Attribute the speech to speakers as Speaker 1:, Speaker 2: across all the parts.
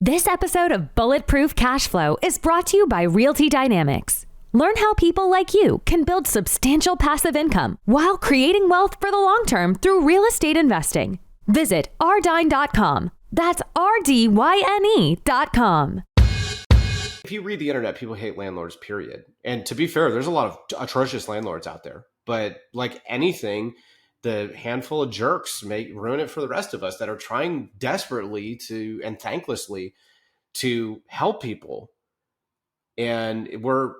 Speaker 1: This episode of Bulletproof Cash Flow is brought to you by Realty Dynamics. Learn how people like you can build substantial passive income while creating wealth for the long term through real estate investing. Visit rdyne.com. That's RDYNE.com.
Speaker 2: If you read the internet, people hate landlords, period. And to be fair, there's a lot of atrocious landlords out there. But like anything, the handful of jerks may ruin it for the rest of us that are trying desperately to and thanklessly to help people. And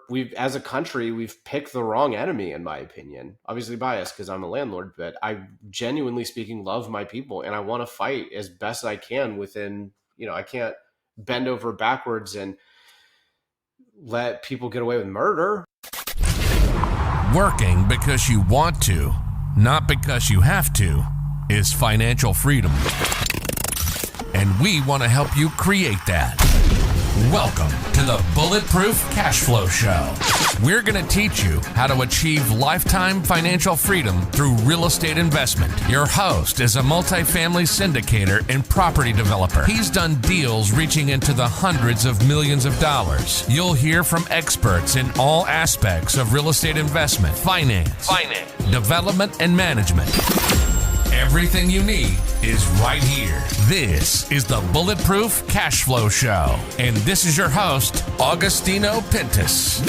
Speaker 2: we've as a country, we've picked the wrong enemy, in my opinion. Obviously biased because I'm a landlord, but I genuinely speaking love my people and I want to fight as best I can within, I can't bend over backwards and let people get away with murder.
Speaker 3: Working because you want to, not because you have to, is financial freedom. And we want to help you create that. Welcome to the Bulletproof Cash Flow Show. We're going to teach you how to achieve lifetime financial freedom through real estate investment. Your host is a multifamily syndicator and property developer. He's done deals reaching into the hundreds of millions of dollars. You'll hear from experts in all aspects of real estate investment, finance, development, and management. Everything you need is right here. This is the Bulletproof Cash Flow Show. And this is your host, Augustino Pintus.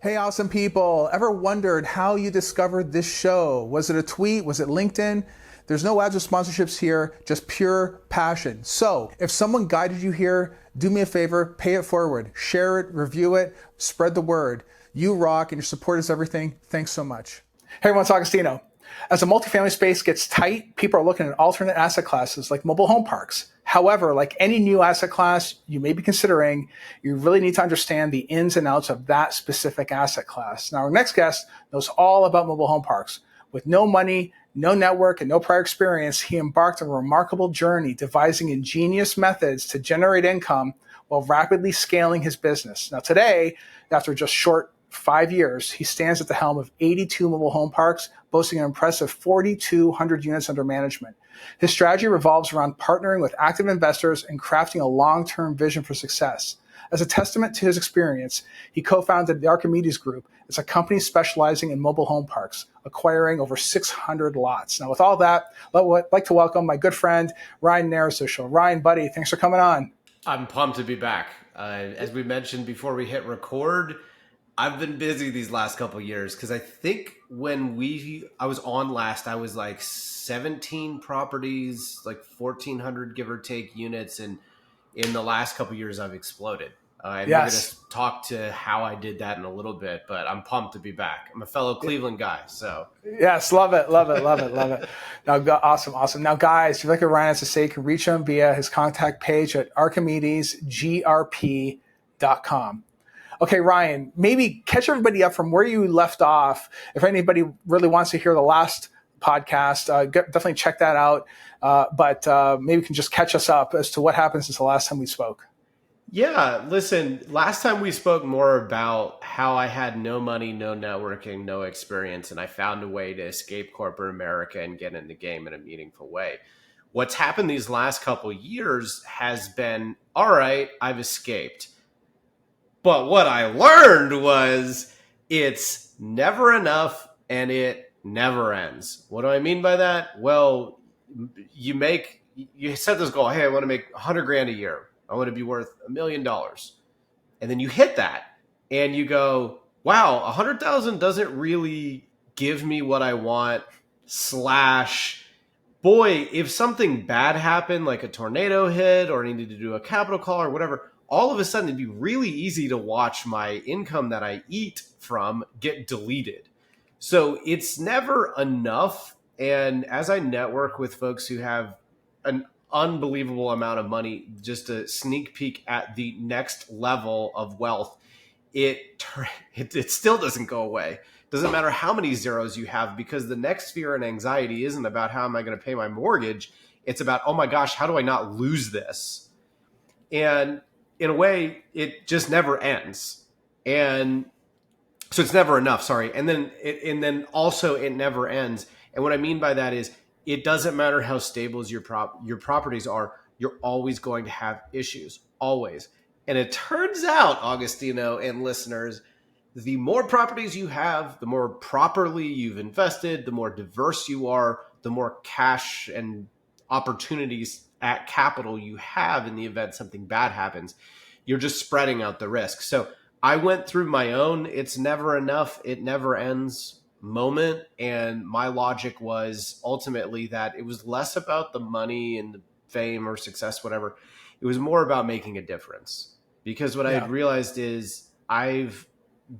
Speaker 4: Hey, awesome people. Ever wondered how you discovered this show? Was it a tweet? Was it LinkedIn? There's no ads or sponsorships here, just pure passion. So if someone guided you here, do me a favor, pay it forward, share it, review it, spread the word. You rock and your support is everything. Thanks so much. Hey everyone, it's Augustino. As the multifamily space gets tight, people are looking at alternate asset classes like mobile home parks. However, like any new asset class you may be considering, you really need to understand the ins and outs of that specific asset class. Now, our next guest knows all about mobile home parks. With no money, no network, and no prior experience, he embarked on a remarkable journey devising ingenious methods to generate income while rapidly scaling his business. Now today, after just short 5 years, he stands at the helm of 82 mobile home parks, boasting an impressive 4,200 units under management. His strategy revolves around partnering with active investors and crafting a long-term vision for success. As a testament to his experience, he co-founded the Archimedes Group. It's a company specializing in mobile home parks, acquiring over 600 lots. Now, with all that, I'd like to welcome my good friend, Ryan Narus to the show. Ryan, buddy, thanks for coming on.
Speaker 2: I'm pumped to be back. As we mentioned before we hit record, I've been busy these last couple of years because I think when I was on last, I was like 17 properties, like 1,400 give or take units. And in the last couple of years, I've exploded. And We're going to talk to how I did that in a little bit, but I'm pumped to be back. I'm a fellow Cleveland guy, so.
Speaker 4: Yes, love it. Now, awesome. Now, guys, if you like what Ryan has to say, you can reach him via his contact page at archimedesgrp.com. Okay, Ryan, maybe catch everybody up from where you left off. If anybody really wants to hear the last podcast, definitely check that out. But maybe you can just catch us up as to what happened since the last time we spoke.
Speaker 2: Yeah, listen, last time we spoke more about how I had no money, no networking, no experience, and I found a way to escape corporate America and get in the game in a meaningful way. What's happened these last couple of years has been, all right, I've escaped. But what I learned was it's never enough and it never ends. What do I mean by that? Well, you set this goal. Hey, I want to make 100 grand a year. I want to be worth $1 million. And then you hit that and you go, wow, 100,000 doesn't really give me what I want. / boy, if something bad happened, like a tornado hit or I needed to do a capital call or whatever, all of a sudden it'd be really easy to watch my income that I eat from get deleted. So it's never enough. And as I network with folks who have an unbelievable amount of money, just a sneak peek at the next level of wealth, it still doesn't go away. Doesn't matter how many zeros you have, because the next fear and anxiety isn't about how am I going to pay my mortgage. It's about, oh my gosh, how do I not lose this? And in a way, it just never ends. And so it's never enough, sorry. And then also it never ends. And what I mean by that is it doesn't matter how stable as your properties are, you're always going to have issues, always. And it turns out, Augustino and listeners, the more properties you have, the more properly you've invested, the more diverse you are, the more cash and opportunities at capital you have in the event something bad happens. You're just spreading out the risk. So I went through my own it's never enough, it never ends moment. And my logic was ultimately that it was less about the money and the fame or success, whatever. It was more about making a difference. Because what I had realized is I've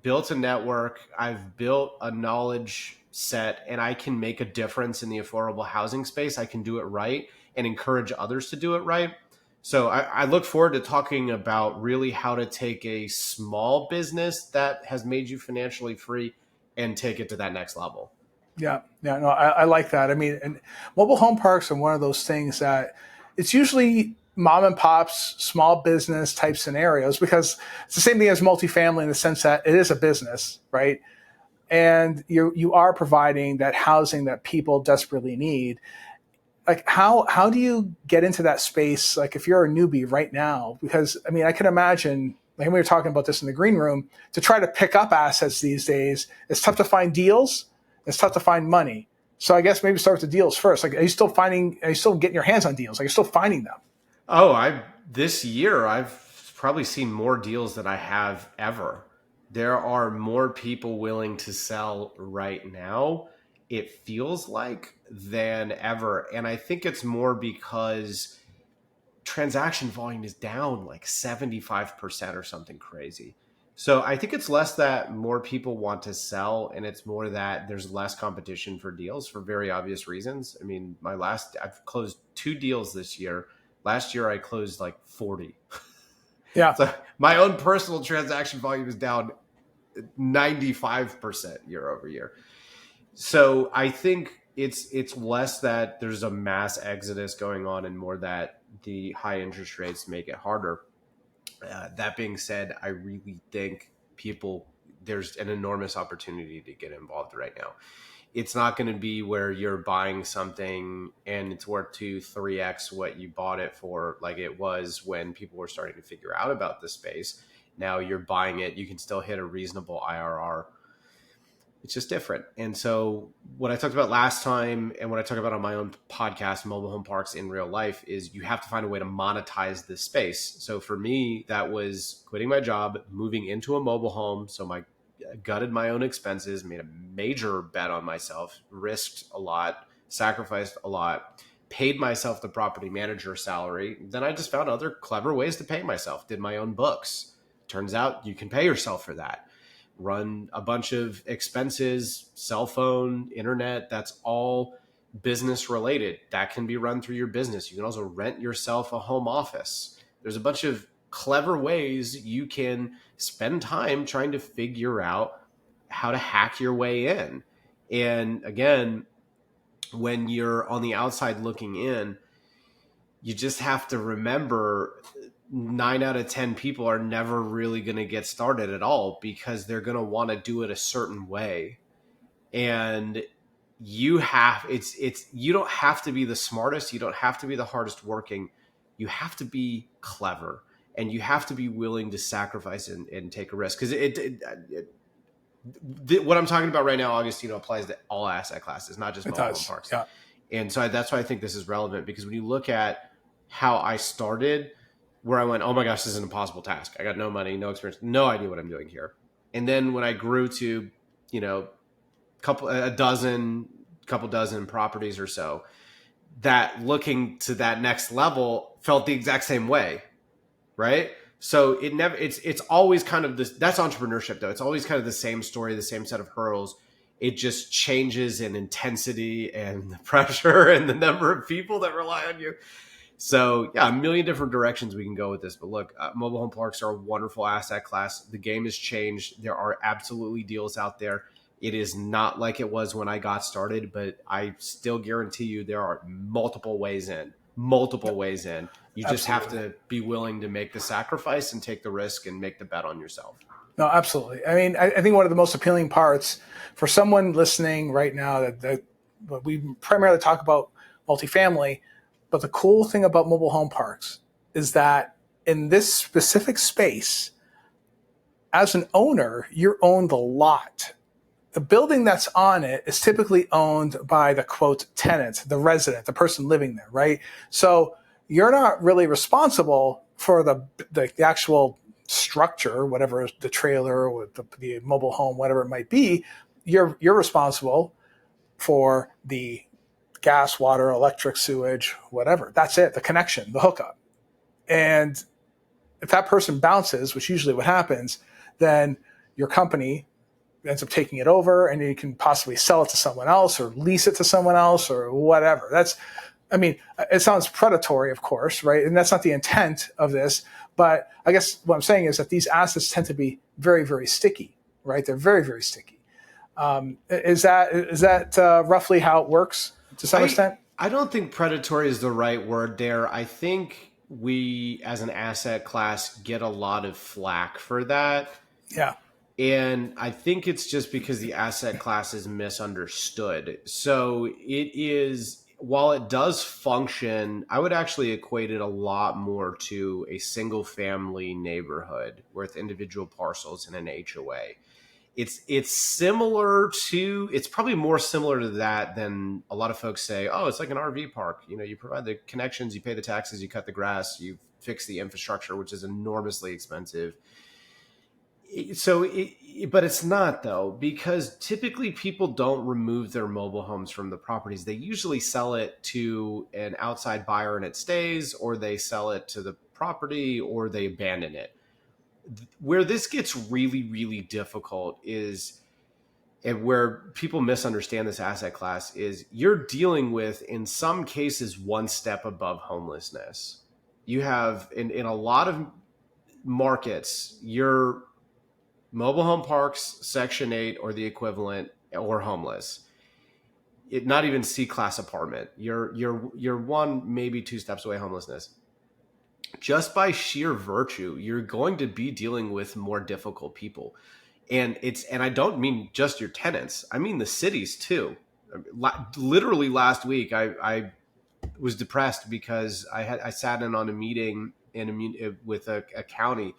Speaker 2: built a network, I've built a knowledge set, and I can make a difference in the affordable housing space. I can do it right and encourage others to do it right. So I look forward to talking about really how to take a small business that has made you financially free and take it to that next level.
Speaker 4: Yeah, no, I like that. I mean, and mobile home parks are one of those things that it's usually mom and pops, small business type scenarios, because it's the same thing as multifamily in the sense that it is a business, right? And you are providing that housing that people desperately need. Like how do you get into that space? Like if you're a newbie right now, because I mean, I can imagine, like we were talking about this in the green room, to try to pick up assets these days, it's tough to find deals. It's tough to find money. So I guess maybe start with the deals first. Like, are you still getting your hands on deals? Like, you're still finding them?
Speaker 2: Oh, this year I've probably seen more deals than I have ever. There are more people willing to sell right now, it feels like, than ever. And I think it's more because transaction volume is down like 75% or something crazy. So I think it's less that more people want to sell, and it's more that there's less competition for deals for very obvious reasons. I mean, I've closed 2 deals this year. Last year I closed like 40.
Speaker 4: Yeah.
Speaker 2: So my own personal transaction volume is down 95% year over year. So I think it's less that there's a mass exodus going on and more that the high interest rates make it harder. That being said, I really think there's an enormous opportunity to get involved right now. It's not going to be where you're buying something and it's worth 2-3x what you bought it for, like it was when people were starting to figure out about the space. Now you're buying it, you can still hit a reasonable IRR. It's just different. And so what I talked about last time and what I talk about on my own podcast, Mobile Home Parks in Real Life, is you have to find a way to monetize this space. So for me, that was quitting my job, moving into a mobile home. So I gutted my own expenses, made a major bet on myself, risked a lot, sacrificed a lot, paid myself the property manager salary. Then I just found other clever ways to pay myself, did my own books. Turns out you can pay yourself for that. Run a bunch of expenses, cell phone, internet, that's all business related. That can be run through your business. You can also rent yourself a home office. There's a bunch of clever ways you can spend time trying to figure out how to hack your way in. And again, when you're on the outside looking in, you just have to remember 9 out of 10 people are never really going to get started at all because they're going to want to do it a certain way. And you don't have to be the smartest. You don't have to be the hardest working. You have to be clever and you have to be willing to sacrifice and take a risk. Because what I'm talking about right now, Augustino, applies to all asset classes, not just mobile home parks.
Speaker 4: Yeah.
Speaker 2: And so that's why I think this is relevant, because when you look at how I started, where I went, oh my gosh, this is an impossible task. I got no money, no experience, no idea what I'm doing here. And then when I grew to, couple dozen properties or so, that looking to that next level felt the exact same way. Right. So it's always kind of this, that's entrepreneurship though. It's always kind of the same story, the same set of hurdles. It just changes in intensity and the pressure and the number of people that rely on you. So yeah, a million different directions we can go with this. But look, mobile home parks are a wonderful asset class. The game has changed. There are absolutely deals out there. It is not like it was when I got started, but I still guarantee you there are multiple ways in. You just have to be willing to make the sacrifice and take the risk and make the bet on yourself.
Speaker 4: No, absolutely. I mean, I think one of the most appealing parts for someone listening right now that we primarily talk about multifamily. But the cool thing about mobile home parks is that in this specific space, as an owner, you own the lot. The building that's on it is typically owned by the quote tenant, the resident, the person living there, right? So you're not really responsible for the actual structure, whatever the trailer or the mobile home, whatever it might be. You're responsible for the gas, water, electric, sewage, whatever. That's it, the connection, the hookup. And if that person bounces, which usually what happens, then your company ends up taking it over, and you can possibly sell it to someone else or lease it to someone else or whatever. It sounds predatory, of course, right? And that's not the intent of this. But I guess what I'm saying is that these assets tend to be very, very sticky, right? They're very, very sticky. Is that roughly how it works to some extent?
Speaker 2: I don't think predatory is the right word there. I think we, as an asset class, get a lot of flack for that.
Speaker 4: Yeah.
Speaker 2: And I think it's just because the asset class is misunderstood. So it is, while it does function, I would actually equate it a lot more to a single family neighborhood with individual parcels in an HOA. It's similar to, it's probably more similar to that than a lot of folks say, oh, it's like an RV park. You know, you provide the connections, you pay the taxes, you cut the grass, you fix the infrastructure, which is enormously expensive. But it's not, though, because typically people don't remove their mobile homes from the properties. They usually sell it to an outside buyer and it stays, or they sell it to the property, or they abandon it. Where this gets really, really difficult is, and where people misunderstand this asset class, is you're dealing with, in some cases, one step above homelessness. You have, in a lot of markets, your mobile home parks, Section 8 or the equivalent, or homeless. Not even C-class apartment. You're one, maybe two steps away homelessness. Just by sheer virtue, you're going to be dealing with more difficult people. And I don't mean just your tenants. I mean the cities too. Literally last week, I was depressed because I sat in on a meeting with a county.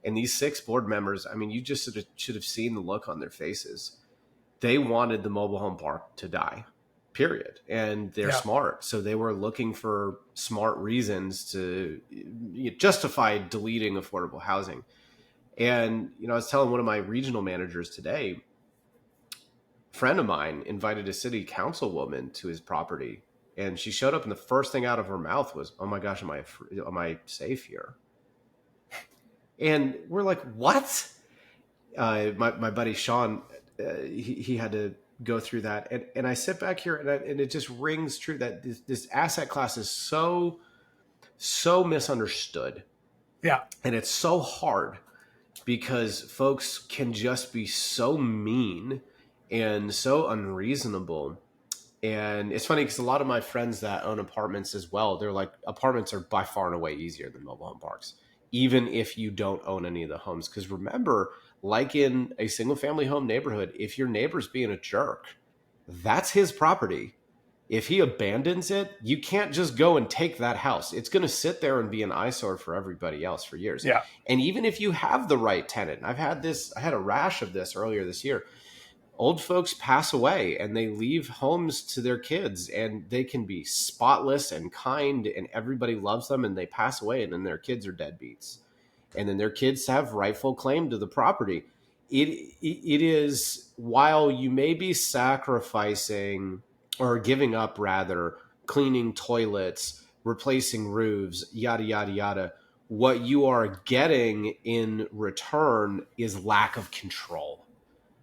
Speaker 2: And these 6 board members, I mean, you just should have seen the look on their faces. They wanted the mobile home park to die, period. And they're smart. So they were looking for smart reasons to justify deleting affordable housing. And, I was telling one of my regional managers today, a friend of mine invited a city councilwoman to his property. And she showed up and the first thing out of her mouth was, oh my gosh, am I safe here? And we're like, what? My buddy Sean, he had to go through that. And I sit back here and it just rings true that this asset class is so misunderstood.
Speaker 4: Yeah.
Speaker 2: And it's so hard because folks can just be so mean and so unreasonable. And it's funny because a lot of my friends that own apartments as well, they're like, apartments are by far and away easier than mobile home parks, even if you don't own any of the homes. Because remember, like in a single family home neighborhood, if your neighbor's being a jerk, that's his property. If he abandons it, you can't just go and take that house. It's going to sit there and be an eyesore for everybody else for years.
Speaker 4: Yeah.
Speaker 2: And even if you have the right tenant, I had a rash of this earlier this year. Old folks pass away and they leave homes to their kids, and they can be spotless and kind and everybody loves them, and they pass away and then their kids are deadbeats. And then their kids have rightful claim to the property. It is, while you may be sacrificing or giving up rather, cleaning toilets, replacing roofs, yada, yada, yada, what you are getting in return is lack of control.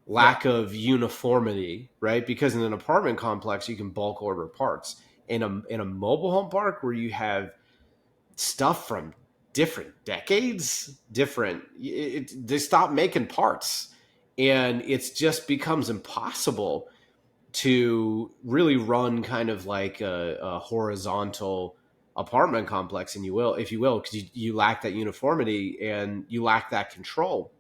Speaker 2: Lack of uniformity, right? Because in an apartment complex, you can bulk order parts. In a mobile home park where you have stuff from different decades, they stop making parts. And it just becomes impossible to really run kind of like a horizontal apartment complex, if you will, because you lack that uniformity and you lack that control.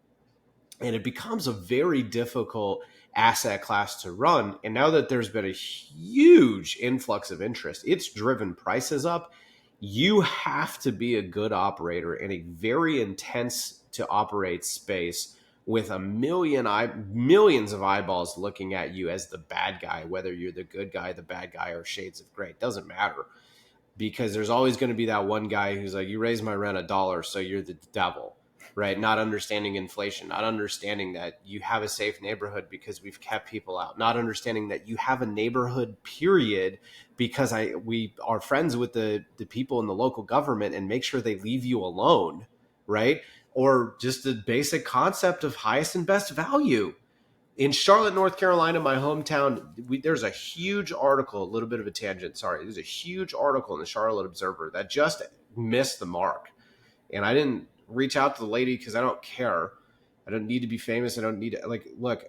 Speaker 2: And it becomes a very difficult asset class to run. And now that there's been a huge influx of interest, it's driven prices up. You have to be a good operator in a very intense to operate space with millions of eyeballs looking at you as the bad guy, whether you're the good guy, the bad guy, or shades of gray. It doesn't matter, because there's always going to be that one guy who's like, you raise my rent $1, so you're the devil, right? Not understanding inflation, not understanding that you have a safe neighborhood because we've kept people out, not understanding that you have a neighborhood period because we are friends with the people in the local government and make sure they leave you alone, right? Or just the basic concept of highest and best value. In Charlotte, North Carolina, my hometown, there's a huge article, a little bit of a tangent, sorry. There's a huge article in the Charlotte Observer that just missed the mark. And I didn't reach out to the lady because I don't care. I don't need to be famous. I don't need to, like, look,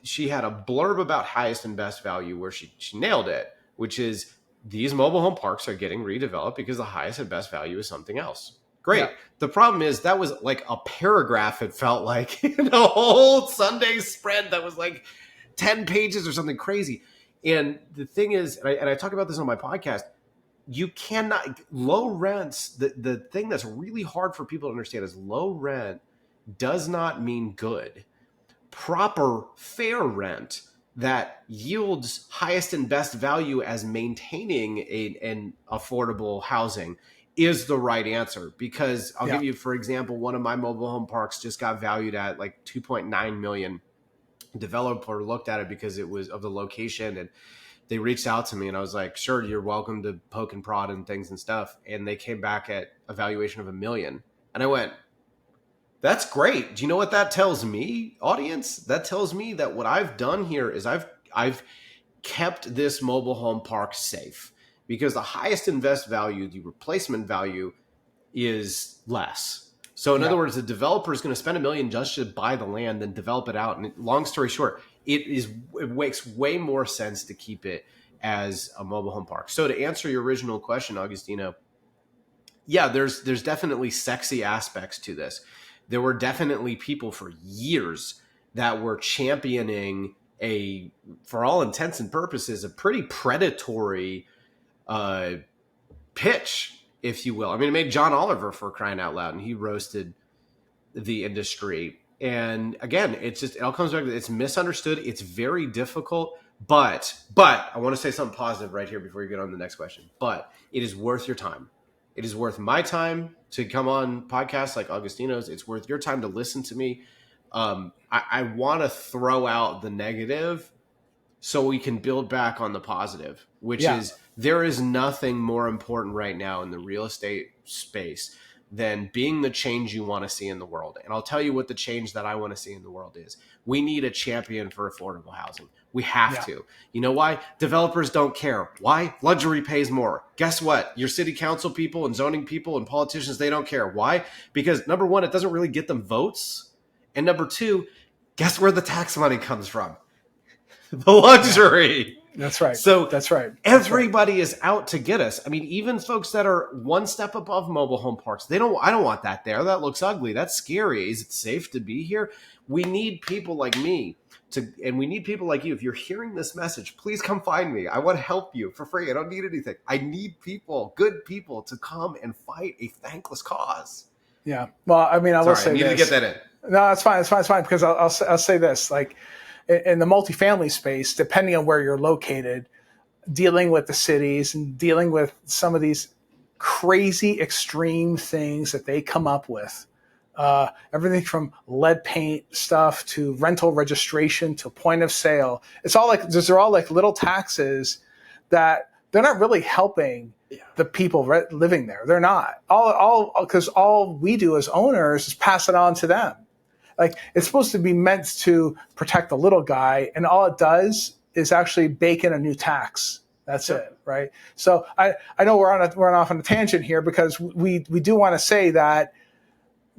Speaker 2: she had a blurb about highest and best value where she nailed it, which is these mobile home parks are getting redeveloped because the highest and best value is something else. Great. Yeah. The problem is that was like a paragraph, it felt like, in a whole Sunday spread that was like 10 pages or something crazy. And the thing is, and I talk about this on my podcast, you cannot, low rents, the thing that's really hard for people to understand is low rent does not mean good. Proper, fair rent that yields highest and best value as maintaining an affordable housing is the right answer. Because I'll give you, for example, one of my mobile home parks just got valued at like 2.9 million. Developer looked at it because it was of the location, and they reached out to me, and I was like, sure, you're welcome to poke and prod and things and stuff. And they came back at a valuation of $1 million. And I went, that's great. Do you know what that tells me, audience? That tells me that what I've done here is I've kept this mobile home park safe. Because the highest and best value, the replacement value, is less. So in other words, the developer is going to spend $1 million just to buy the land and develop it out. And long story short, it makes way more sense to keep it as a mobile home park. So to answer your original question, Augustino, yeah, there's definitely sexy aspects to this. There were definitely people for years that were championing for all intents and purposes, a pretty predatory pitch, if you will. I mean, it made John Oliver, for crying out loud, and he roasted the industry. And again, it all comes back to, it's misunderstood. It's very difficult, but I want to say something positive right here before you get on to the next question. But it is worth your time. It is worth my time to come on podcasts like Augustino's. It's worth your time to listen to me. I want to throw out the negative so we can build back on the positive, which is there is nothing more important right now in the real estate space than being the change you want to see in the world. And I'll tell you what the change that I want to see in the world is. We need a champion for affordable housing. We have to. You know why? Developers don't care. Why? Luxury pays more. Guess what? Your city council people and zoning people and politicians, they don't care. Why? Because number one, it doesn't really get them votes. And number two, guess where the tax money comes from? The luxury.
Speaker 4: That's right.
Speaker 2: So
Speaker 4: that's right.
Speaker 2: Everybody is out to get us. I mean, even folks that are one step above mobile home parks, I don't want that there. That looks ugly. That's scary. Is it safe to be here? We need people like me and we need people like you. If you're hearing this message, please come find me. I want to help you for free. I don't need anything. I need people, good people, to come and fight a thankless cause.
Speaker 4: Yeah. Well, I mean, I will say
Speaker 2: I need to get that in.
Speaker 4: No, it's fine. It's fine. Because I'll say this, like, in the multifamily space, depending on where you're located, dealing with the cities and dealing with some of these crazy extreme things that they come up with, everything from lead paint stuff to rental registration to point of sale. It's all like, they're all like little taxes that they're not really helping the people living there. They're not. Because all we do as owners is pass it on to them. Like, it's supposed to be meant to protect the little guy, and all it does is actually bake in a new tax. That's it, right? So I know we're off on a tangent here, because we do want to say that,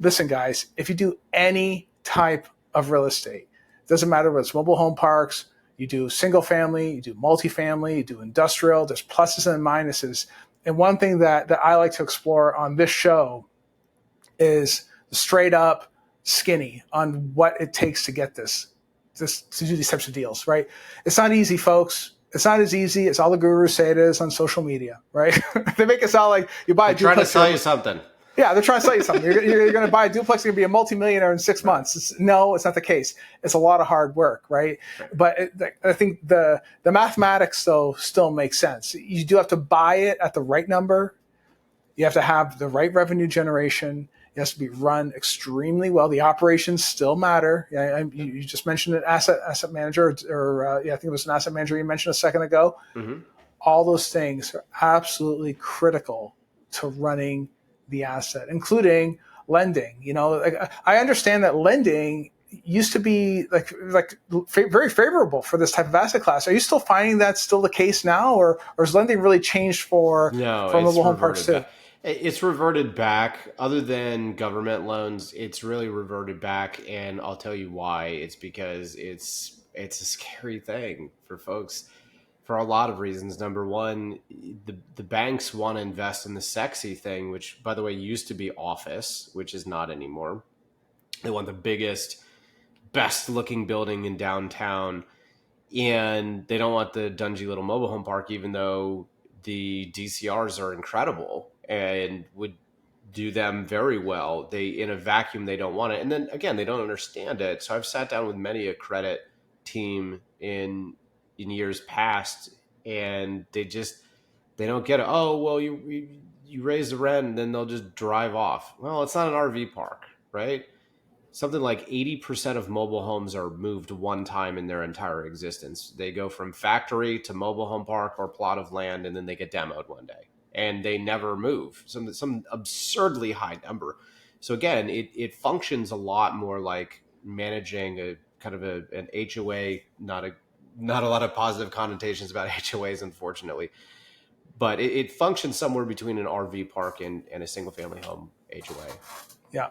Speaker 4: listen, guys, if you do any type of real estate, doesn't matter whether it's mobile home parks, you do single family, you do multifamily, you do industrial, there's pluses and minuses. And one thing that I like to explore on this show is straight up skinny on what it takes to get this to do these types of deals, right? It's not easy, folks. It's not as easy as all the gurus say it is on social media, right? They make it sound like you buy a duplex.
Speaker 2: They're trying to sell you something.
Speaker 4: Yeah, they're trying to sell you something. You're going to buy a duplex, you're going to be a multimillionaire in 6 months. No, it's not the case. It's a lot of hard work, right? But I think the mathematics, though, still makes sense. You do have to buy it at the right number. You have to have the right revenue generation. It has to be run extremely well. The operations still matter. You just mentioned an asset manager, or I think it was an asset manager you mentioned a second ago. Mm-hmm. All those things are absolutely critical to running the asset, including lending. I understand that lending used to be very favorable for this type of asset class. Are you still finding that's still the case now, or has lending really changed for mobile home parks too?
Speaker 2: It's reverted back. Other than government loans, it's really reverted back, and I'll tell you why. It's because it's a scary thing for folks for a lot of reasons. Number one, the banks want to invest in the sexy thing, which, by the way, used to be office, which is not anymore. They want the biggest, best-looking building in downtown, and they don't want the dungy little mobile home park, even though the DCRs are incredible and would do them very well. In a vacuum, they don't want it. And then again, they don't understand it. So I've sat down with many a credit team in years past, and they don't get it. Oh, well, you raise the rent and then they'll just drive off. Well, it's not an RV park, right? Something like 80% of mobile homes are moved one time in their entire existence. They go from factory to mobile home park or plot of land, and then they get demoed one day, and they never move. Some absurdly high number. So again, it functions a lot more like managing a kind of an HOA. Not a lot of positive connotations about HOAs, unfortunately, but it functions somewhere between an RV park and a single family home HOA.
Speaker 4: Yeah,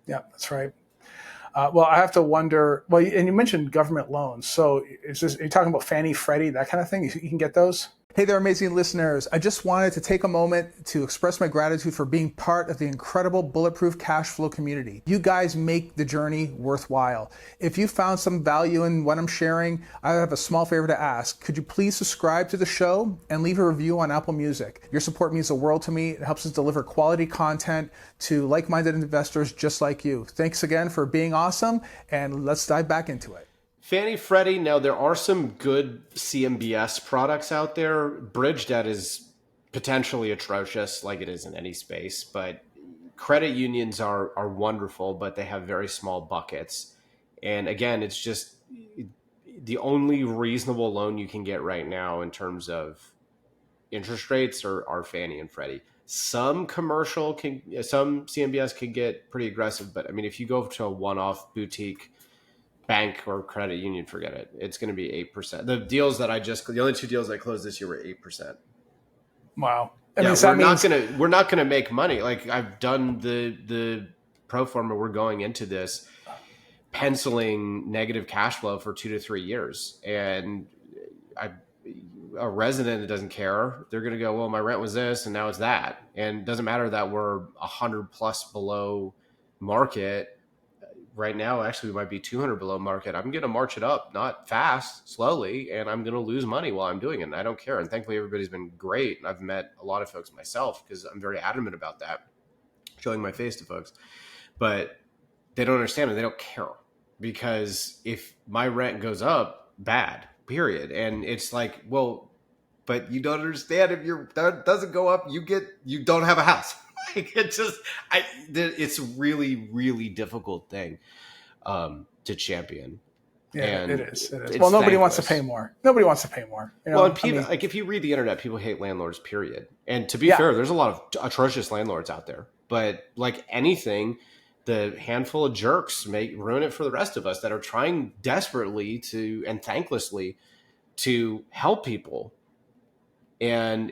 Speaker 4: that's right. Well, I have to wonder. Well, and you mentioned government loans. So, are you talking about Fannie, Freddie, that kind of thing? You can get those? Hey there, amazing listeners. I just wanted to take a moment to express my gratitude for being part of the incredible Bulletproof Cash Flow community. You guys make the journey worthwhile. If you found some value in what I'm sharing, I have a small favor to ask. Could you please subscribe to the show and leave a review on Apple Music? Your support means the world to me. It helps us deliver quality content to like-minded investors just like you. Thanks again for being awesome, and let's dive back into it.
Speaker 2: Fannie, Freddie, now there are some good CMBS products out there. Bridge debt is potentially atrocious, like it is in any space, but credit unions are wonderful, but they have very small buckets. And again, it's just the only reasonable loan you can get right now in terms of interest rates are Fannie and Freddie. Some CMBS can get pretty aggressive, but I mean, if you go to a one-off boutique bank or credit union, forget it. It's going to be 8%. The only two deals I closed this year were 8%.
Speaker 4: Wow.
Speaker 2: We're not going to make money. Like, I've done the pro forma. We're going into this penciling negative cash flow for 2 to 3 years. And a resident that doesn't care, they're going to go, well, my rent was this and now it's that. And it doesn't matter that we're 100 plus below market. Right now, actually, we might be 200 below market. I'm going to march it up, not fast, slowly, and I'm going to lose money while I'm doing it. And I don't care. And thankfully, everybody's been great. And I've met a lot of folks myself because I'm very adamant about that, showing my face to folks. But they don't understand it. They don't care, because if my rent goes up, bad, period. And it's like, well, but you don't understand. If your rent doesn't go up, you don't have a house. It's a really, really difficult thing to champion.
Speaker 4: Yeah, and it is. Well, nobody wants to pay more. Nobody wants to pay more.
Speaker 2: Well, and people, like, if you read the internet, people hate landlords, period. And to be fair, there's a lot of atrocious landlords out there. But like anything, the handful of jerks ruin it for the rest of us that are trying desperately and thanklessly to help people. And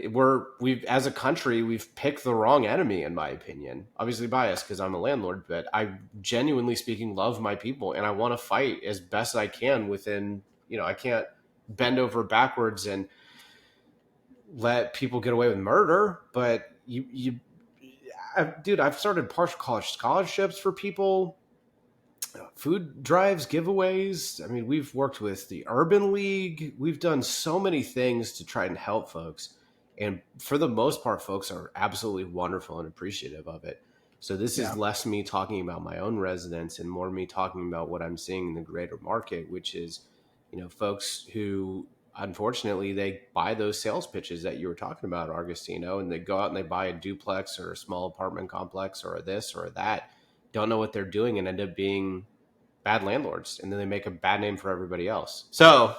Speaker 2: we've as a country, we've picked the wrong enemy, in my opinion. Obviously biased because I'm a landlord, but I genuinely speaking love my people, and I want to fight as best I can within, I can't bend over backwards and let people get away with murder. But dude, I've started partial college scholarships for people food drives, giveaways. I mean, we've worked with the Urban League. We've done so many things to try and help folks. And for the most part, folks are absolutely wonderful and appreciative of it. So this is less me talking about my own residents and more me talking about what I'm seeing in the greater market, which is, folks who unfortunately they buy those sales pitches that you were talking about, Augustino, and they go out and they buy a duplex or a small apartment complex or a this or a that, don't know what they're doing and end up being bad landlords. And then they make a bad name for everybody else. So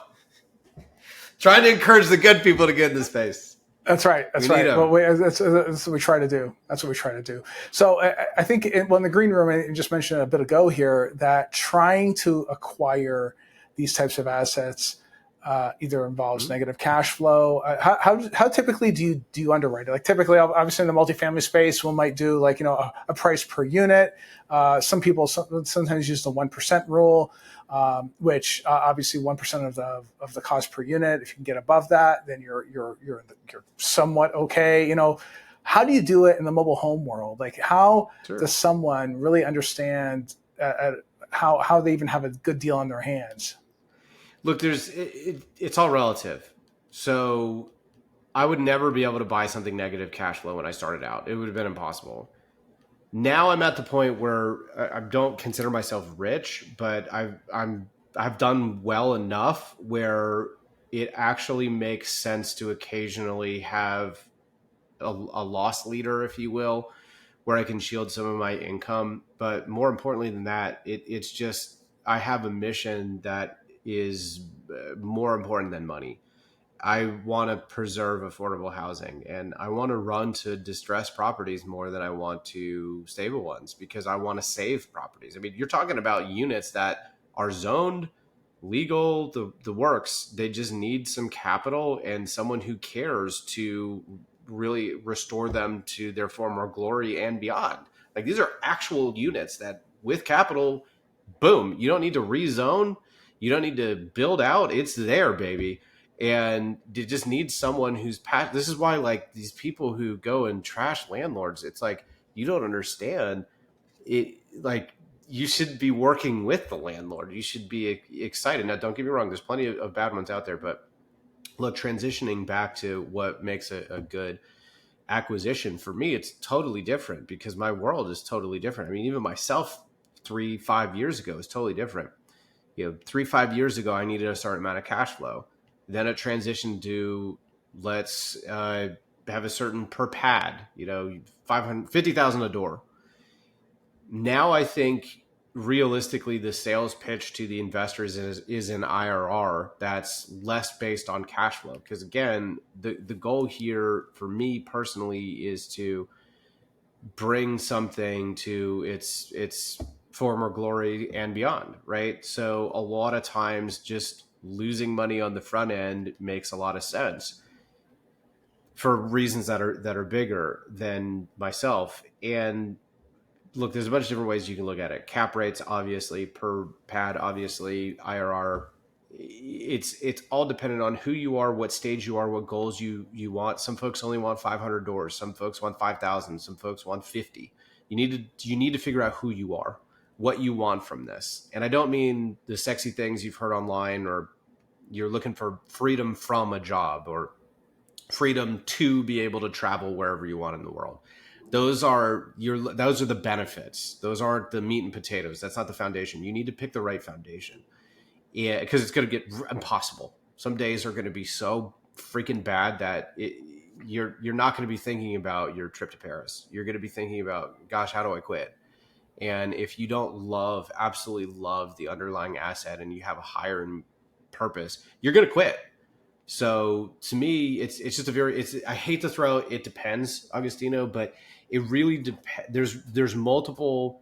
Speaker 2: trying to encourage the good people to get in the space.
Speaker 4: That's right. That's right. Well, that's what we try to do. That's what we try to do. So I think in the green room, I just mentioned a bit ago here that trying to acquire these types of assets either involves negative cash flow. How typically do you underwrite it? Like typically, obviously in the multifamily space, we might do like a price per unit. Some people sometimes use the 1% rule, which obviously 1% of the cost per unit. If you can get above that, then you're somewhat okay. How do you do it in the mobile home world? Like how does someone really understand how they even have a good deal on their hands?
Speaker 2: Look, it's all relative. So I would never be able to buy something negative cash flow when I started out. It would have been impossible. Now I'm at the point where I don't consider myself rich, but I've done well enough where it actually makes sense to occasionally have a loss leader, if you will, where I can shield some of my income. But more importantly than that, it's just I have a mission that is more important than money. I want to preserve affordable housing and I want to run to distressed properties more than I want to stable ones because I want to save properties. I mean, you're talking about units that are zoned, legal, the works. They just need some capital and someone who cares to really restore them to their former glory and beyond. Like these are actual units that with capital, boom, you don't need to rezone. You don't need to build out. It's there, baby. And it just needs someone who's passionate. This is why, like, these people who go and trash landlords, it's like, you don't understand it. Like, you should be working with the landlord. You should be excited. Now, don't get me wrong. There's plenty of bad ones out there. But look, transitioning back to what makes a good acquisition, for me, it's totally different because my world is totally different. I mean, even myself 3-5 years ago is totally different. 3-5 years ago, I needed a certain amount of cash flow. Then it transitioned to let's have a certain per pad, $550,000 a door. Now I think realistically, the sales pitch to the investors is an IRR that's less based on cash flow. Because again, the goal here for me personally is to bring something to its former glory and beyond, right? So a lot of times just losing money on the front end makes a lot of sense for reasons that are bigger than myself. And look, there's a bunch of different ways you can look at it. Cap rates, obviously, per pad, obviously, IRR. It's all dependent on who you are, what stage you are, what goals you want. Some folks only want 500 doors. Some folks want 5,000. Some folks want 50. You need to figure out who you are, what you want from this. And I don't mean the sexy things you've heard online or you're looking for freedom from a job or freedom to be able to travel wherever you want in the world. Those are the benefits. Those aren't the meat and potatoes. That's not the foundation. You need to pick the right foundation. Yeah, because it's going to get impossible. Some days are going to be so freaking bad that you're not going to be thinking about your trip to Paris. You're going to be thinking about, gosh, how do I quit? And if you don't absolutely love the underlying asset and you have a higher purpose, you're going to quit. So to me, it's just I hate to throw it depends, Augustino, but it really depends. There's multiple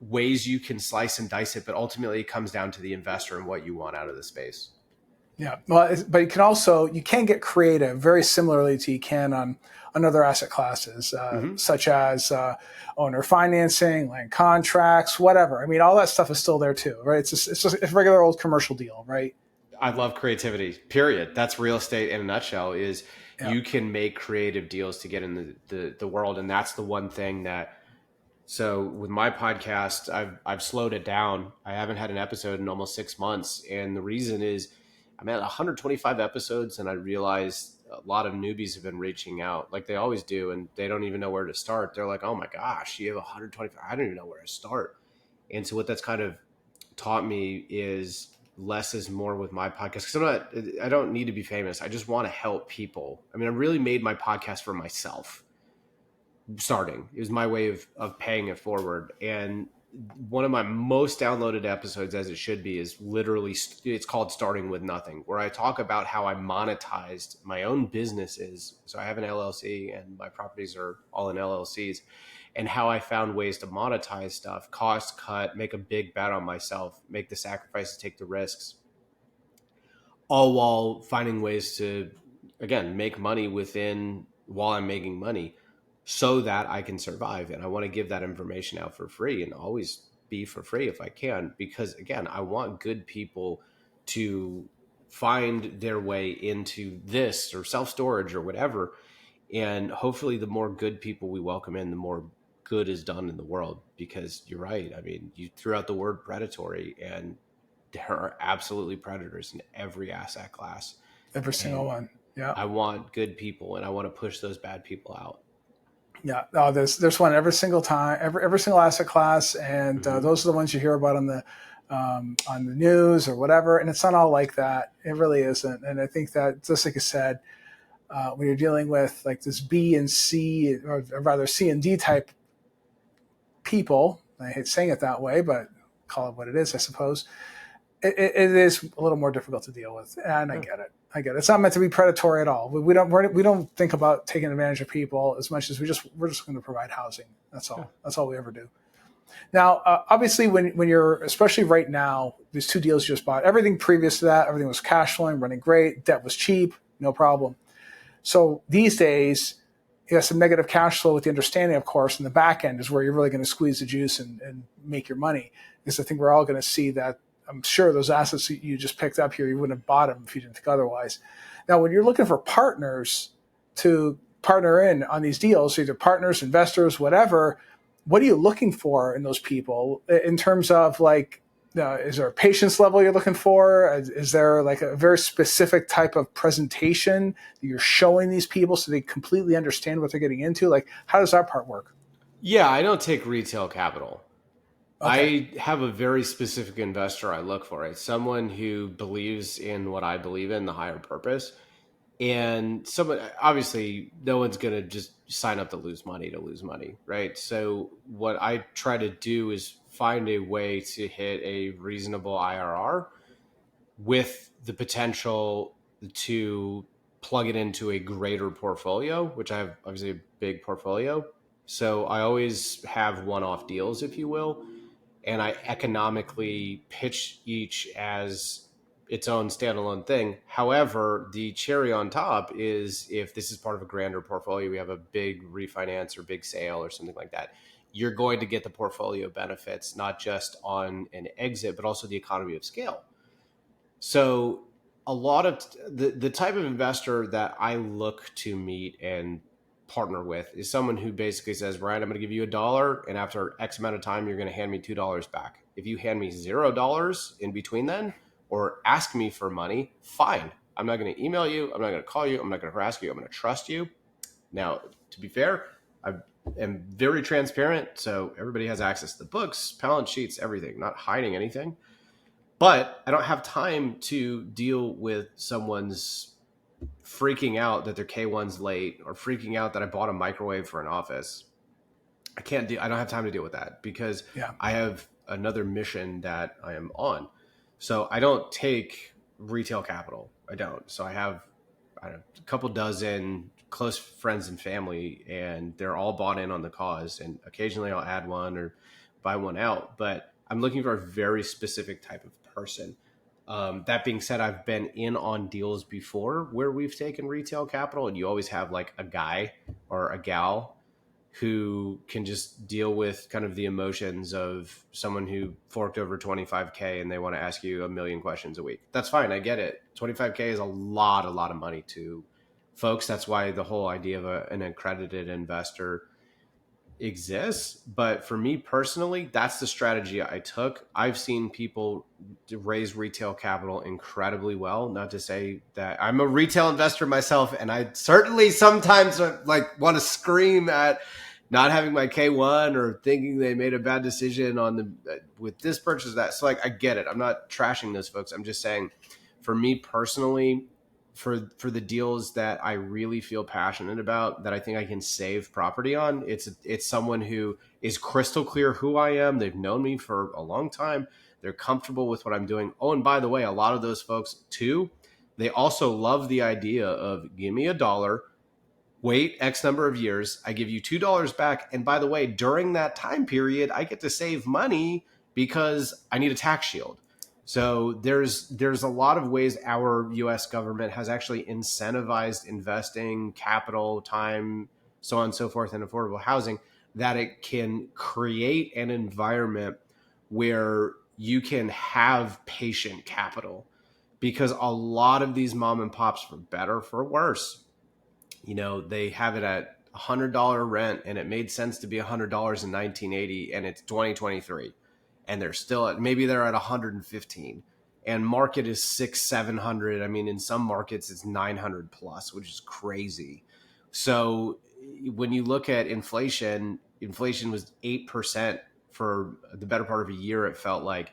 Speaker 2: ways you can slice and dice it, but ultimately it comes down to the investor and what you want out of the space.
Speaker 4: Yeah, well, but you can get creative very similarly to you can on other asset classes, such as owner financing, land contracts, whatever. I mean, all that stuff is still there too, right? It's just a regular old commercial deal, right?
Speaker 2: I love creativity, period. That's real estate in a nutshell is you can make creative deals to get in the world. And that's the one thing that So with my podcast, I've slowed it down. I haven't had an episode in almost 6 months. And the reason is I'm at 125 episodes, and I realized a lot of newbies have been reaching out like they always do, and they don't even know where to start. They're like, oh my gosh, you have 125. I don't even know where to start. And so what that's kind of taught me is less is more with my podcast. Because I don't need to be famous. I just want to help people. I mean, I really made my podcast for myself starting. It was my way of paying it forward. And one of my most downloaded episodes, as it should be, is literally, it's called Starting with Nothing, where I talk about how I monetized my own businesses. So I have an LLC and my properties are all in LLCs, and how I found ways to monetize stuff, cost cut, make a big bet on myself, make the sacrifices, take the risks, all while finding ways to, again, make money while I'm making money, so that I can survive. And I want to give that information out for free, and always be for free if I can, because again, I want good people to find their way into this or self-storage or whatever. And hopefully the more good people we welcome in, the more good is done in the world. Because you're right. I mean, you threw out the word predatory, and there are absolutely predators in every asset class.
Speaker 4: Every single one. Yeah.
Speaker 2: I want good people, and I want to push those bad people out.
Speaker 4: Yeah, no, there's one every single time, every single asset class, and those are the ones you hear about on the news or whatever. And it's not all like that. It really isn't. And I think that, just like I said, when you're dealing with like this B and C, or rather C and D type people, I hate saying it that way, but call it what it is, I suppose. It is a little more difficult to deal with, and I get it. It's not meant to be predatory at all. We don't think about taking advantage of people as much as we're just going to provide housing. That's all. Yeah. That's all we ever do. Now, obviously, when you're, especially right now, these two deals you just bought, everything previous to that, everything was cash flowing, running great, debt was cheap, no problem. So these days, you have some negative cash flow with the understanding, of course, in the back end is where you're really going to squeeze the juice and make your money. Because I think we're all going to see that. I'm sure those assets that you just picked up here, you wouldn't have bought them if you didn't think otherwise. Now, when you're looking for partners to partner in on these deals, either partners, investors, whatever, what are you looking for in those people in terms of like, is there a patience level you're looking for? Is there like a very specific type of presentation that you're showing these people so they completely understand what they're getting into? Like, how does that part work?
Speaker 2: Yeah, I don't take retail capital.
Speaker 4: Okay.
Speaker 2: I have a very specific investor I look for. It's someone who believes in what I believe in, the higher purpose. And someone, obviously, no one's going to just sign up to lose money, right? So what I try to do is find a way to hit a reasonable IRR with the potential to plug it into a greater portfolio, which I have obviously a big portfolio. So I always have one-off deals, if you will. And I economically pitch each as its own standalone thing. However, the cherry on top is if this is part of a grander portfolio, we have a big refinance or big sale or something like that, you're going to get the portfolio benefits, not just on an exit, but also the economy of scale. So a lot of the type of investor that I look to meet and partner with is someone who basically says, Ryan, I'm going to give you $1, and after X amount of time, you're going to hand me $2 back. If you hand me $0 in between then, or ask me for money, fine. I'm not going to email you. I'm not going to call you. I'm not going to harass you. I'm going to trust you. Now, to be fair, I am very transparent. So everybody has access to the books, balance sheets, everything, not hiding anything. But I don't have time to deal with someone's freaking out that their K1's late, or freaking out that I bought a microwave for an office. I don't have time to deal with that, because I have another mission that I am on. So I don't take retail capital. I don't. So I have a couple dozen close friends and family, and they're all bought in on the cause. And occasionally I'll add one or buy one out, but I'm looking for a very specific type of person. That being said, I've been in on deals before where we've taken retail capital, and you always have like a guy or a gal who can just deal with kind of the emotions of someone who forked over 25K and they want to ask you a million questions a week. That's fine. I get it. 25K is a lot of money to folks. That's why the whole idea of an accredited investor exists, but for me personally, that's the strategy I took. I've seen people raise retail capital incredibly well. Not to say that I'm a retail investor myself, and I certainly sometimes like want to scream at not having my K1 or thinking they made a bad decision on the with this purchase that. So like I get it. I'm not trashing those folks. I'm just saying for me personally, for the deals that I really feel passionate about, that I think I can save property on, it's someone who is crystal clear who I am. They've known me for a long time. They're comfortable with what I'm doing. Oh, and by the way, a lot of those folks too, they also love the idea of give me $1, wait X number of years, I give you $2 back. And by the way, during that time period, I get to save money because I need a tax shield. So there's a lot of ways our US government has actually incentivized investing capital, time, so on and so forth in affordable housing, that it can create an environment where you can have patient capital, because a lot of these mom and pops, for better, for worse, they have it at $100 rent, and it made sense to be $100 in 1980, and it's 2023, and they're still maybe they're at 115, and market is 600-700. I mean, in some markets it's 900 plus, which is crazy. So when you look at inflation was 8% for the better part of a year, it felt like.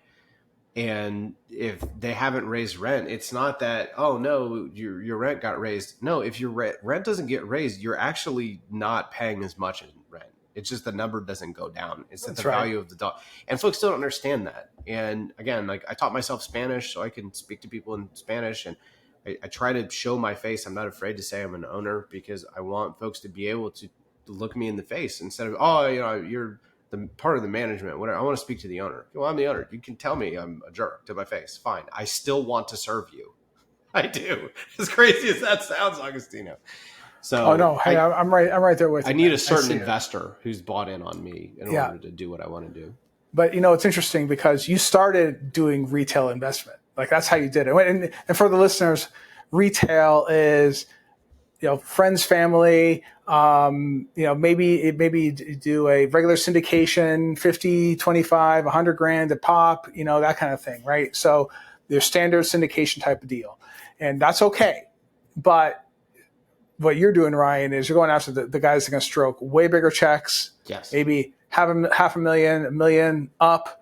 Speaker 2: And if they haven't raised rent, it's not that, oh no, your rent got raised. No, if your rent doesn't get raised, you're actually not paying as much in rent. It's just the number doesn't go down. It's that the value of the dollar. And folks don't understand that. And again, like I taught myself Spanish so I can speak to people in Spanish, and I try to show my face. I'm not afraid to say I'm an owner, because I want folks to be able to look me in the face instead of, oh, you're the part of the management, whatever. I want to speak to the owner. Well, I'm the owner. You can tell me I'm a jerk to my face. Fine. I still want to serve you. I do. As crazy as that sounds, Augustino. So,
Speaker 5: oh no, hey, I'm right there with you.
Speaker 2: I need a certain investor who's bought in on me in order to do what I want to do.
Speaker 5: But it's interesting because you started doing retail investment. Like that's how you did it. And for the listeners, retail is, friends, family, maybe do a regular syndication, 50, 25, 100 grand a pop, that kind of thing, right? So there's standard syndication type of deal, and that's okay. But what you're doing, Ryan, is you're going after the guys that are going to stroke way bigger checks,
Speaker 2: yes,
Speaker 5: maybe half a million, $1 million up.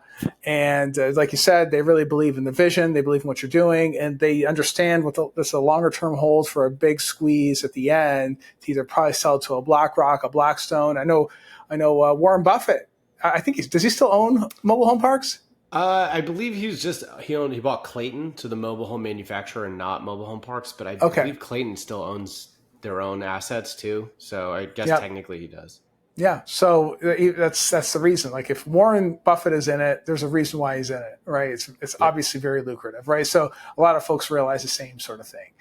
Speaker 5: And like you said, they really believe in the vision. They believe in what you're doing, and they understand what this a longer term hold for a big squeeze at the end to either probably sell to a BlackRock, a Blackstone. I know. Warren Buffett. I think does he still own mobile home parks?
Speaker 2: I believe he bought Clayton, to the mobile home manufacturer, and not mobile home parks. But I believe Clayton still owns their own assets too. So I guess technically he does.
Speaker 5: Yeah, so that's the reason. Like if Warren Buffett is in it, there's a reason why he's in it, right? It's obviously very lucrative, right? So a lot of folks realize the same sort of thing.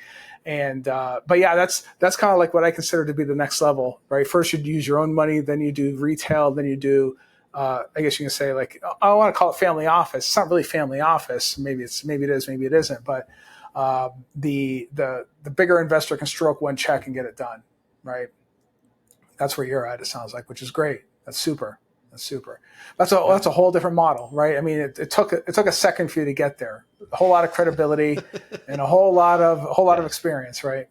Speaker 5: And but yeah, that's kind of like what I consider to be the next level, right? First you'd use your own money, then you do retail, then you do I guess you can say, like, I don't want to call it family office. It's not really family office. Maybe it is, maybe it isn't. But the bigger investor can stroke one check and get it done, right? That's where you're at, it sounds like, which is great. That's super. That's a whole different model, right? I mean, it took a second for you to get there. A whole lot of credibility and a whole lot of experience, right?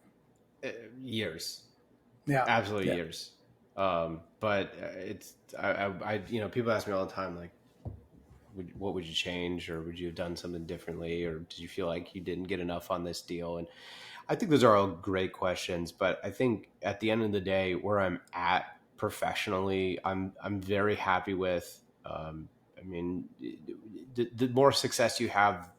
Speaker 2: Years.
Speaker 5: Yeah.
Speaker 2: Absolutely years. But it's I people ask me all the time, like, what would you change, or would you have done something differently, or did you feel like you didn't get enough on this deal? And I think those are all great questions, but I think at the end of the day, where I'm at professionally, I'm very happy with. I mean, the more success you have,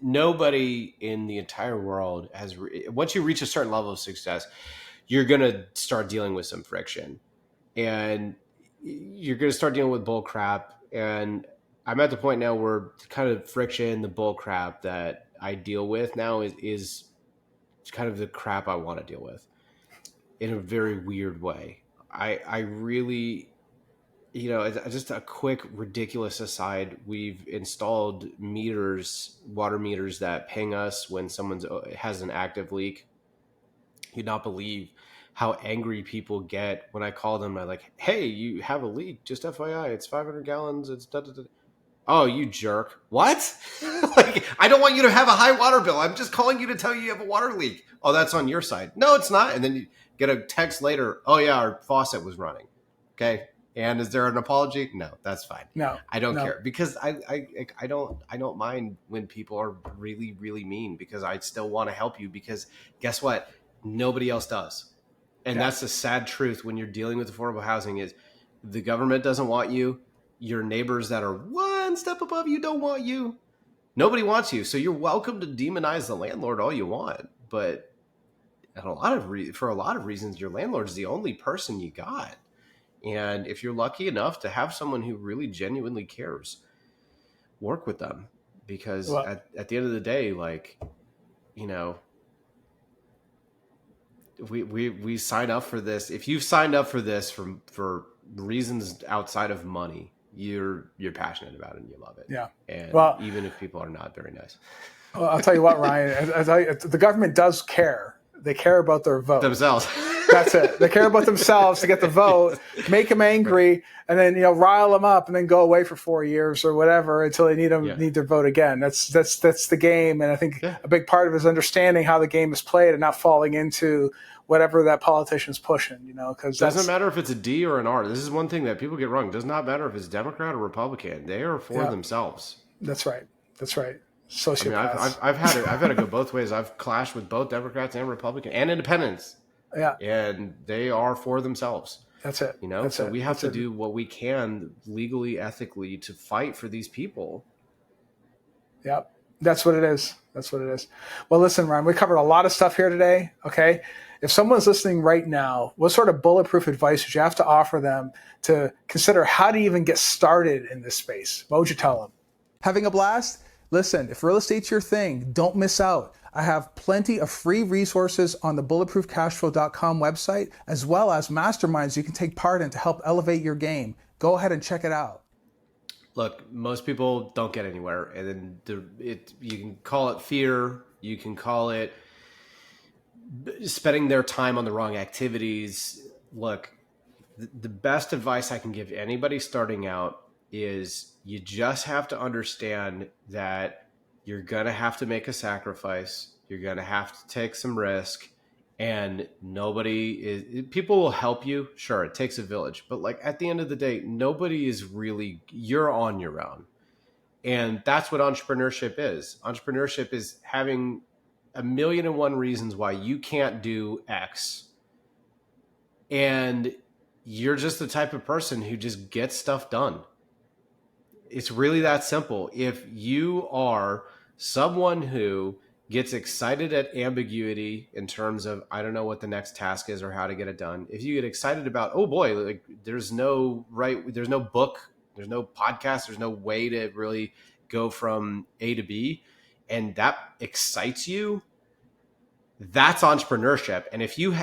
Speaker 2: nobody in the entire world has. Once you reach a certain level of success, you're gonna start dealing with some friction, and you're gonna start dealing with bull crap. And I'm at the point now where the kind of friction, the bull crap that I deal with now is kind of the crap I want to deal with, in a very weird way. I really, just a quick ridiculous aside, we've installed water meters that ping us when someone has an active leak. You'd not believe how angry people get when I call them. I'm like, hey, you have a leak. Just FYI, it's 500 gallons. It's da, da, da. Oh, you jerk. What? Like, I don't want you to have a high water bill. I'm just calling you to tell you have a water leak. Oh, that's on your side. No, it's not. And then you get a text later. Oh, yeah, our faucet was running. Okay. And is there an apology? No, that's fine.
Speaker 5: No,
Speaker 2: I don't
Speaker 5: no.
Speaker 2: care, because I don't mind when people are really, really mean, because I still want to help you, because guess what? Nobody else does. And that's the sad truth when you're dealing with affordable housing is the government doesn't want you. Your neighbors that are one step above you don't want you. Nobody wants you. So you're welcome to demonize the landlord all you want. But for a lot of reasons, your landlord's the only person you got. And if you're lucky enough to have someone who really genuinely cares, work with them. Because at the end of the day, like, you know, we sign up for this. If you've signed up for this for reasons outside of money, you're passionate about it and you love it.
Speaker 5: Yeah.
Speaker 2: And
Speaker 5: well,
Speaker 2: even if people are not very nice.
Speaker 5: Well, I'll tell you what, Ryan, the government does care. They care about their vote.
Speaker 2: Themselves.
Speaker 5: That's it. They care about themselves to get the vote, make them angry, and then, rile them up and then go away for 4 years or whatever until they need their vote again. That's the game. And I think a big part of it is understanding how the game is played and not falling into whatever that politician's pushing, because
Speaker 2: it doesn't matter if it's a D or an R. This is one thing that people get wrong. It does not matter if it's Democrat or Republican. They are for themselves.
Speaker 5: That's right. Sociopaths.
Speaker 2: I mean, I've had to go both ways. I've clashed with both Democrats and Republicans and independents.
Speaker 5: Yeah.
Speaker 2: And they are for themselves.
Speaker 5: That's it.
Speaker 2: So we have to do what we can legally, ethically to fight for these people.
Speaker 5: Yep. That's what it is. Well, listen, Ryan, we covered a lot of stuff here today. Okay. If someone's listening right now, what sort of bulletproof advice would you have to offer them to consider how to even get started in this space? What would you tell them?
Speaker 4: Having a blast? Listen, if real estate's your thing, don't miss out. I have plenty of free resources on the bulletproofcashflow.com website, as well as masterminds you can take part in to help elevate your game. Go ahead and check it out.
Speaker 2: Look, most people don't get anywhere, and then you can call it fear, you can call it spending their time on the wrong activities. Look, the best advice I can give anybody starting out is you just have to understand that you're going to have to make a sacrifice. You're going to have to take some risk, and people will help you. Sure, it takes a village, but like at the end of the day, you're on your own. And that's what entrepreneurship is. Entrepreneurship is having 1,000,001 reasons why you can't do X. And you're just the type of person who just gets stuff done. It's really that simple. If you are someone who gets excited at ambiguity in terms of, I don't know what the next task is or how to get it done. If you get excited about, oh boy, like there's no book, there's no podcast, there's no way to really go from A to B, and that excites you, that's entrepreneurship. And if you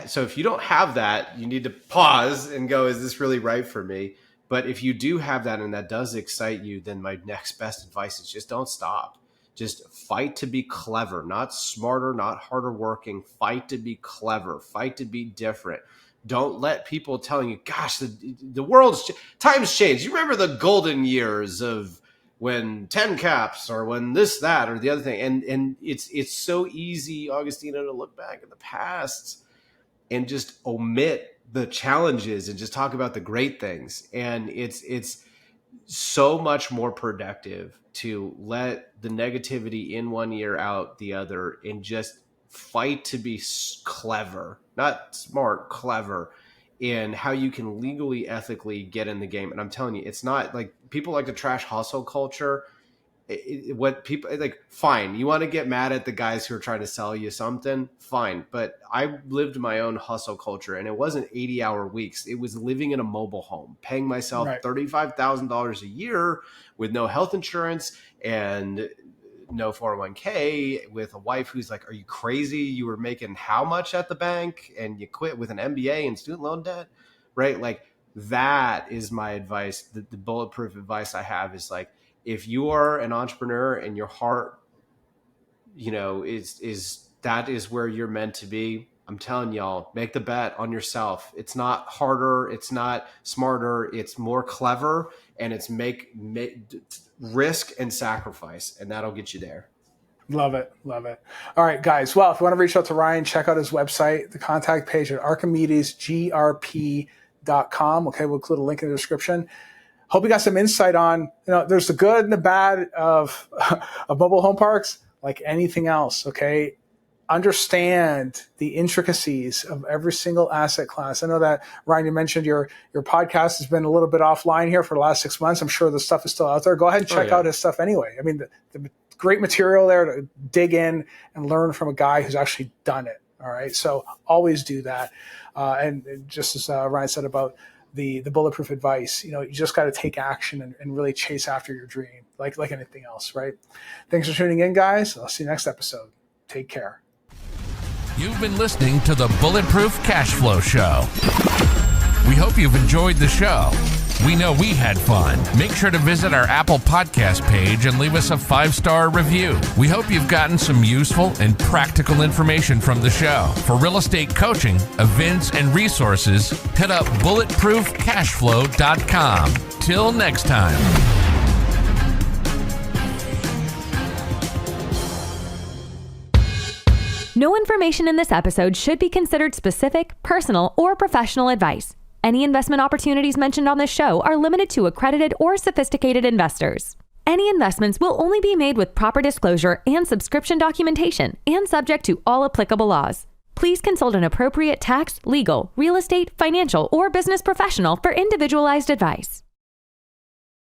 Speaker 2: don't have that, you need to pause and go, is this really right for me? But if you do have that and that does excite you, then my next best advice is just don't stop. Just fight to be clever, not smarter, not harder working. Fight to be clever, fight to be different. Don't let people telling you, gosh, the times change. You remember the golden years of when 10 caps or when this, that, or the other thing. And it's so easy, Augustino, to look back at the past and just omit the challenges and just talk about the great things. And it's so much more productive to let the negativity in one ear out the other and just fight to be clever, not smart, clever in how you can legally, ethically get in the game. And I'm telling you, it's not like people like to trash hustle culture. What people like, fine, you want to get mad at the guys who are trying to sell you something, fine. But I lived my own hustle culture, and it wasn't 80-hour weeks. It was living in a mobile home, paying myself $35,000 a year with no health insurance and no 401k, with a wife who's like, are you crazy? You were making how much at the bank and you quit with an MBA and student loan debt, right? Like, that is my advice. The bulletproof advice I have is like, if you are an entrepreneur and your heart, is that is where you're meant to be, I'm telling y'all, make the bet on yourself. It's not harder. It's not smarter. It's more clever, and it's make risk and sacrifice, and that'll get you there.
Speaker 5: Love it. Love it. All right, guys. Well, if you want to reach out to Ryan, check out his website, the contact page at archimedesgrp.com. Okay, we'll include a link in the description. Hope you got some insight on, there's the good and the bad of mobile home parks, like anything else. Okay. Understand the intricacies of every single asset class. I know that, Ryan, you mentioned your podcast has been a little bit offline here for the last 6 months. I'm sure the stuff is still out there. Go ahead and check out his stuff anyway. I mean, the great material there to dig in and learn from a guy who's actually done it. All right. So always do that. And just as Ryan said about the bulletproof advice, you just got to take action and really chase after your dream, like anything else. Right. Thanks for tuning in, guys. I'll see you next episode. Take care.
Speaker 3: You've been listening to the Bulletproof Cash Flow Show. We hope you've enjoyed the show. We know we had fun. Make sure to visit our Apple Podcast page and leave us a 5-star review. We hope you've gotten some useful and practical information from the show. For real estate coaching, events, and resources, hit up bulletproofcashflow.com. Till next time.
Speaker 1: No information in this episode should be considered specific, personal, or professional advice. Any investment opportunities mentioned on this show are limited to accredited or sophisticated investors. Any investments will only be made with proper disclosure and subscription documentation and subject to all applicable laws. Please consult an appropriate tax, legal, real estate, financial, or business professional for individualized advice.